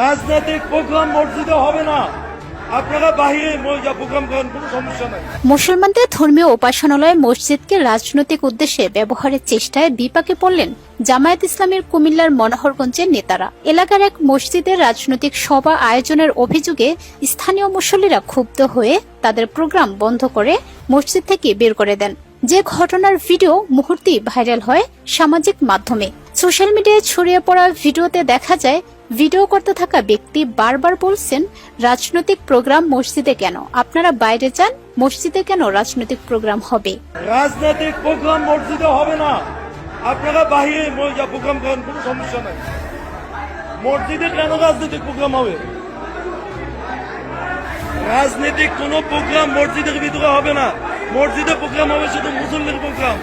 রাজনৈতিক প্রোগ্রাম মসজিদে হবে না, আপনারা বাহিরে প্রোগ্রাম করেন, কোনো সমস্যা নাই। মুসলমানদের ধর্মীয় উপাসনালয় মসজিদকে রাজনৈতিক উদ্দেশ্যে ব্যবহারের চেষ্টায় বিপাকে পড়লেন জামায়াত ইসলামের কুমিল্লার মনোহরগঞ্জের নেতারা। এলাকার এক মসজিদের রাজনৈতিক সভা আয়োজনের অভিযোগে স্থানীয় মুসল্লিরা ক্ষুব্ধ হয়ে তাদের প্রোগ্রাম বন্ধ করে মসজিদ থেকে বের করে দেন। যে ঘটনার ভিডিও মুহূর্তেই ভাইরাল হয় সামাজিক মাধ্যমে। সোশ্যাল মিডিয়ায় ছড়িয়ে পড়া ভিডিওতে দেখা যায় ভিডিও করতে থাকা ব্যক্তি বারবার বলছেন, রাজনৈতিক প্রোগ্রাম মসজিদে কেন? আপনারা বাইরে যান, মসজিদে কেন রাজনৈতিক প্রোগ্রাম হবে? রাজনৈতিক প্রোগ্রাম মসজিদে হবে না, আপনারা বাহিরে প্রোগ্রাম করেন, কোনো সমস্যা নাই। মসজিদে কেন রাজনৈতিক প্রোগ্রাম হবে? রাজনৈতিক কোনো প্রোগ্রাম মসজিদের ভিতরে হবে না। মসজিদে প্রোগ্রাম হবে শুধু মুসল্লির প্রোগ্রাম।